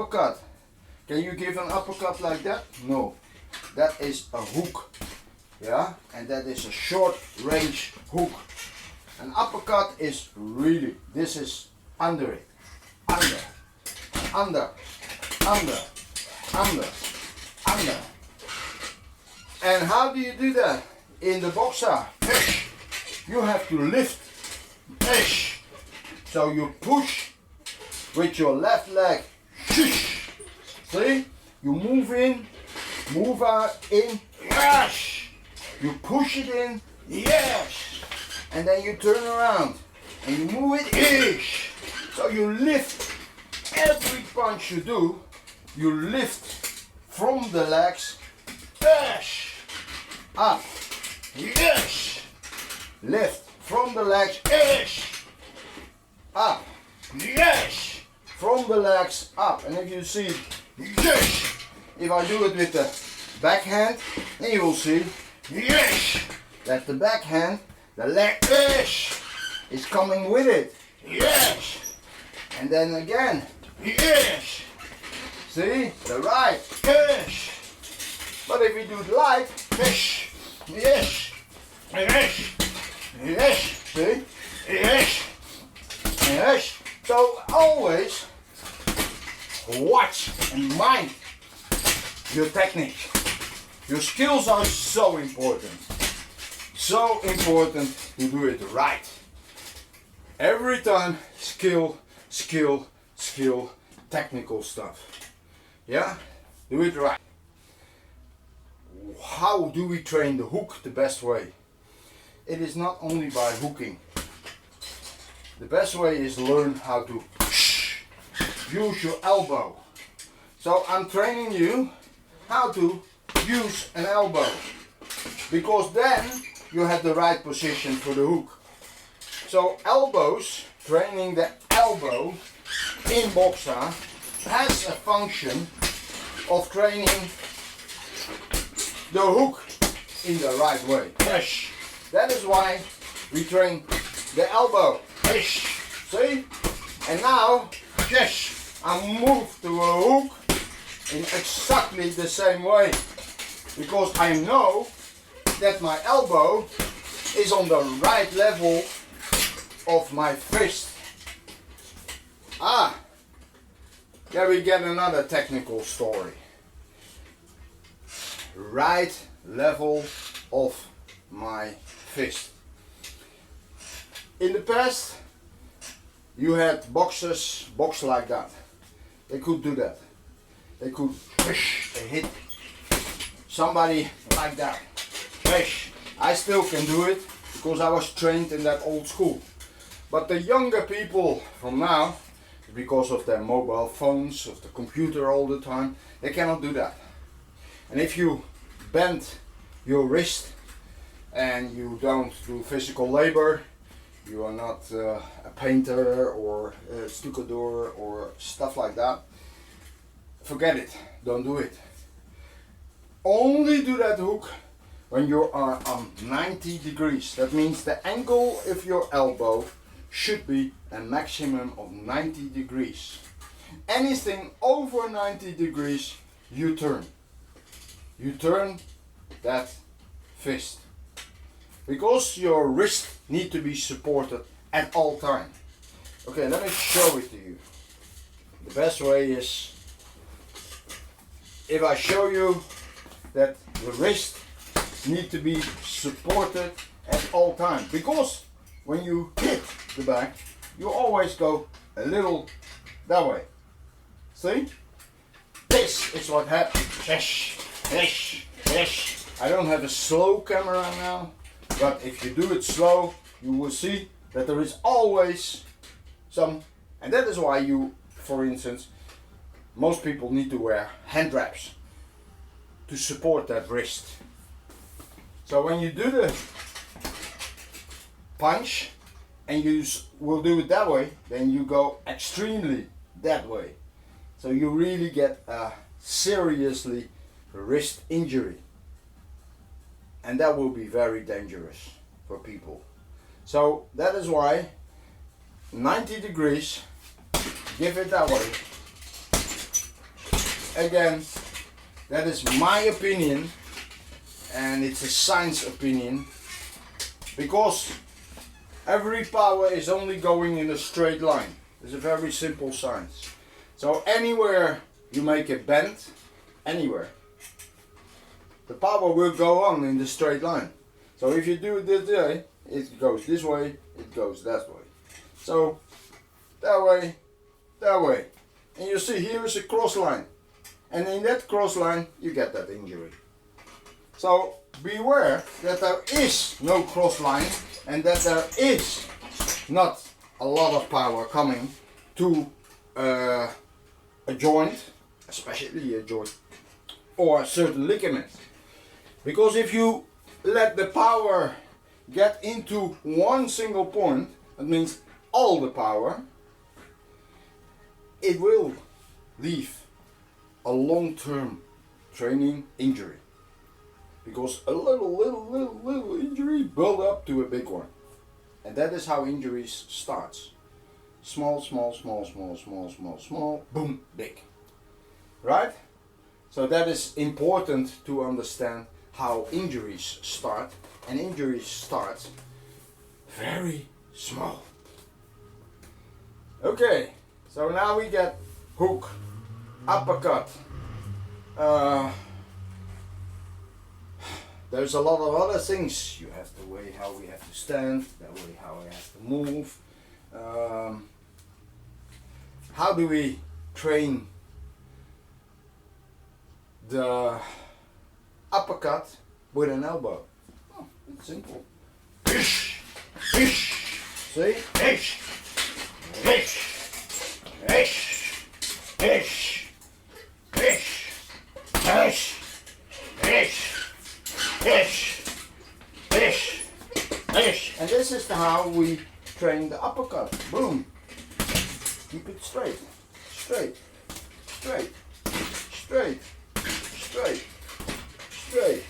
uppercut. Can you give an uppercut like that? No. That is a hook. Yeah, and that is a short range hook. An uppercut is really, this is under it. Under, under, under, under, under. And how do you do that? In the Boxa, you have to lift. So you push with your left leg. See? You move in, move out, in, yes. You push it in, yes. And then you turn around and you move it, ish. So you lift. Every punch you do, you lift from the legs, yes. Up, yes. Lift from the legs, yes. Up, yes. From the legs up. And if you see, yes. If I do it with the backhand, then you will see, yes, that the backhand, the leg, yes, is coming with it, yes. And then again, yes. See, the right, yes. But if you do the left, yes, yes, yes, yes, see, yes, yes. So always watch and mind your technique. Your skills are so important. So important to do it right. Every time, skill, skill, skill, technical stuff. Yeah? Do it right. How do we train the hook the best way? It is not only by hooking. The best way is learn how to use your elbow. So I'm training you how to use an elbow, because then you have the right position for the hook. So elbows, training the elbow in Boxa has a function of training the hook in the right way. That is why we train the elbow. See? And now, I move to a hook in exactly the same way, because I know that my elbow is on the right level of my fist. There we get another technical story. Right level of my fist. In the past, you had boxers box like that. They could do that. They could hit somebody like that. I still can do it because I was trained in that old school. But the younger people from now, because of their mobile phones, of the computer all the time, they cannot do that. And if you bend your wrist and you don't do physical labor, you are not a painter or a stucador or stuff like that, forget it, don't do it. Only do that hook when you are on 90 degrees. That means the angle of your elbow should be a maximum of 90 degrees. Anything over 90 degrees, you turn. You turn that fist. Because your wrist needs to be supported at all time. Okay, let me show it to you. The best way is if I show you that the wrist needs to be supported at all time. Because when you hit the back, you always go a little that way. See? This is what happens. I don't have a slow camera now, but if you do it slow, you will see that there is always some, and that is why you, for instance, most people need to wear hand wraps to support that wrist. So when you do the punch and you will do it that way, then you go extremely that way. So you really get a seriously wrist injury. And that will be very dangerous for people. So that is why 90 degrees, give it that way. again, that is my opinion, and it's a science opinion, because every power is only going in a straight line. It's a very simple science. So anywhere you make a bend, anywhere, the power will go on in the straight line. So if you do it this way, it goes this way, it goes that way. So that way, that way. And you see here is a cross line. And in that cross line you get that injury. So beware that there is no cross line and that there is not a lot of power coming to a joint, especially a joint or a certain ligament. Because if you let the power get into one single point, that means all the power, it will leave a long-term training injury. Because a little injury build up to a big one. And that is how injuries starts. Small, boom, big. Right? So that is important to understand how injuries start. And injuries start very small. Okay, so now we get hook, uppercut. There's a lot of other things. You have the way how we have to stand, the way how we have to move. How do we train the uppercut with an elbow? Oh, it's simple. See? And this is how we train the uppercut. Boom. Keep it straight. Straight. Straight. Straight. Straight. Straight.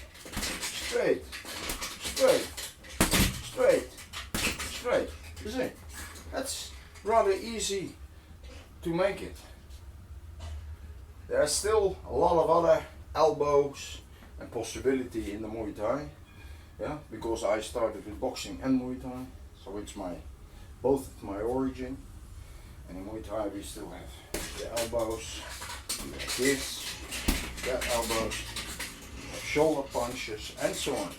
Straight. Straight. Straight. Straight. You see? That's rather easy to make it. There are still a lot of other elbows and possibility in the Muay Thai. Yeah, because I started with boxing and Muay Thai, so it's both my origin. And in Muay Thai we still have the elbows, like this, that elbows, shoulder punches, and so on.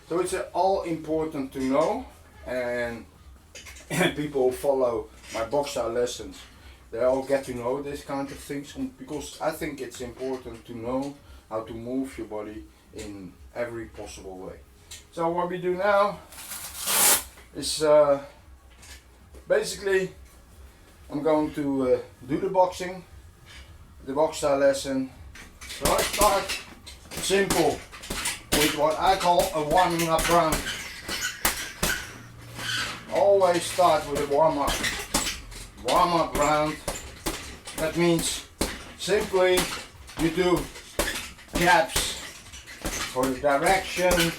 So it's all important to know, and people who follow my Boxa lessons, they all get to know this kind of things, because I think it's important to know how to move your body in every possible way. So what we do now is basically I'm going to do the boxing, the Boxa lesson. So I start simple with what I call a warming up round. Always start with a warm up round. That means simply you do jabs for the direction,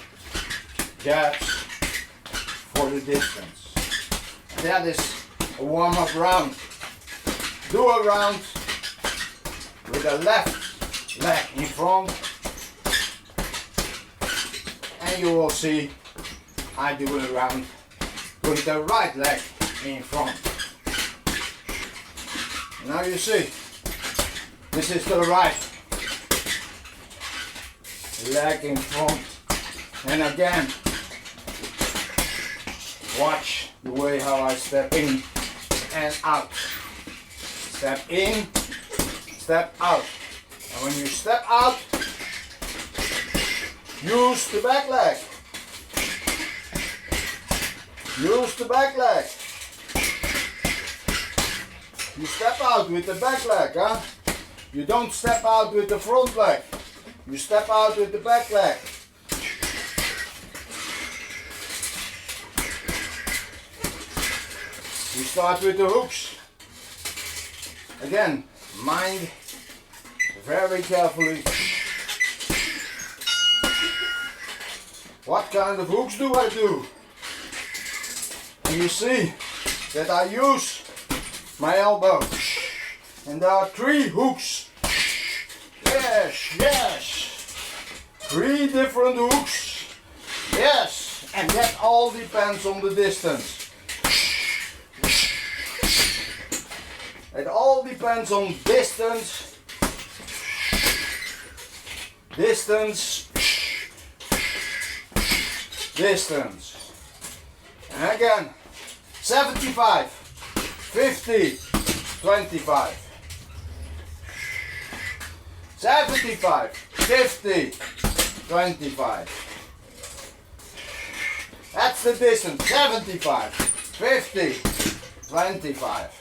jabs for the distance. And that is a warm-up round. Do a round with the left leg in front, and you will see I do a round with the right leg in front. Now you see, this is the right leg in front, and again watch the way how I step in and out, step in, step out, and when you step out use the back leg, use the back leg. You step out with the back leg, huh? You don't step out with the front leg. You step out with the back leg. You start with the hooks. Again, mind very carefully. What kind of hooks do I do? And you see that I use my elbow. And there are 3 hooks yes, yes. 3 different hooks. Yes, and that all depends on the distance. It all depends on distance. Distance. Distance. And again, 75, 50, 25. 75, 50, 25. That's the distance. 75, 50, 25.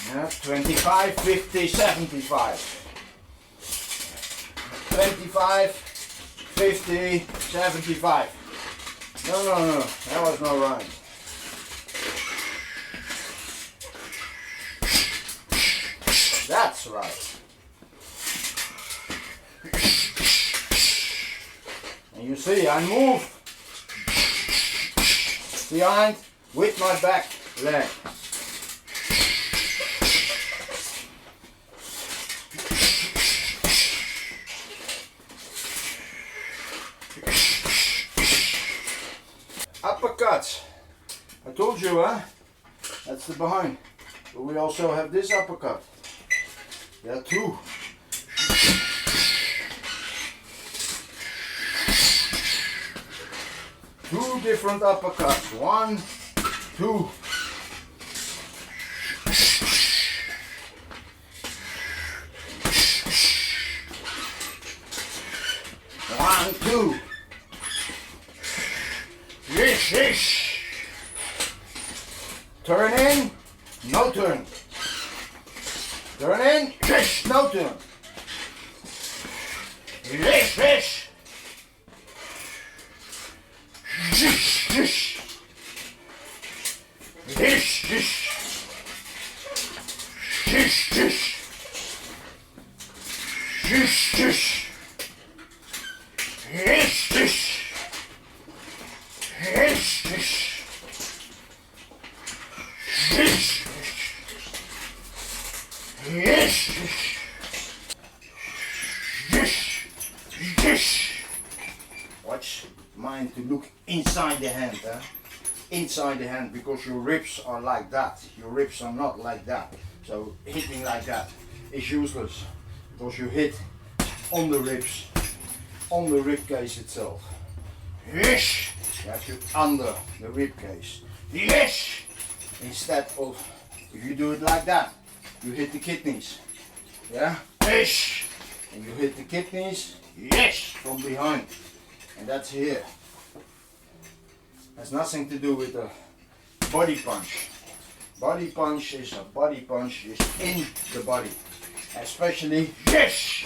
Yeah, 25, 50, 75. 25, 50, 75. No, that was not right. That's right. And you see, I move behind with my back leg. Uppercuts. I told you, huh? That's the behind. But we also have this uppercut. There are 2. Two different uppercuts. 1, 2. 1, 2. Yes. Turn in, no turn. Turn in, yes, no turn. Yes. Yes. Watch mine to look inside the hand, huh? Inside the hand, because your ribs are like that. Your ribs are not like that. So hitting like that is useless, because you hit on the ribs, on the rib cage itself. Yes! You have to under the rib cage. Yes! Instead of, if you do it like that, you hit the kidneys. Yeah? Yes! And you hit the kidneys, yes, from behind. And that's here. Has nothing to do with a body punch. Body punch is a body punch is in the body. Especially, yes!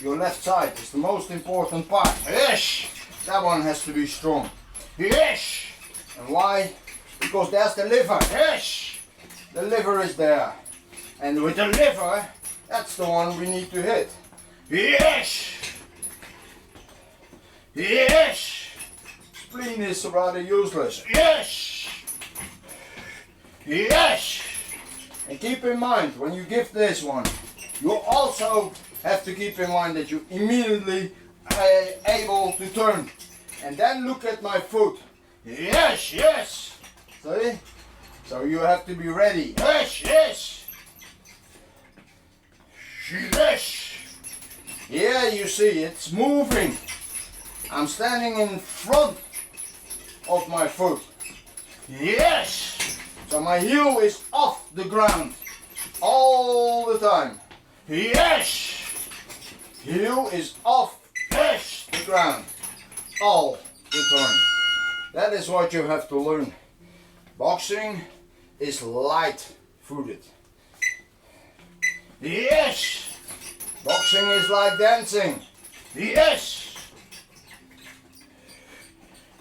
Your left side is the most important part. Yes! That one has to be strong. Yes! And why? Because there's the liver. Yes! The liver is there. And with the liver, that's the one we need to hit. Yes! Yes! Spleen is rather useless. Yes! Yes! And keep in mind, when you give this one, you also have to keep in mind that you immediately are able to turn. And then look at my foot. Yes, yes! See? So you have to be ready. Yes, yes! Yes! Here you see it's moving. I'm standing in front of my foot. Yes! So my heel is off the ground all the time. Yes! Heel is off the ground all the time. That is what you have to learn. Boxing is light-footed. Yes! Boxing is like dancing. Yes!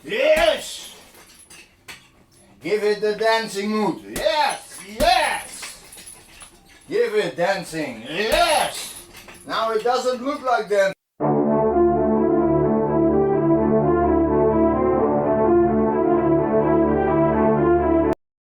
Yes! Give it the dancing mood. Yes! Yes! Give it dancing. Yes! Now it doesn't look like dancing.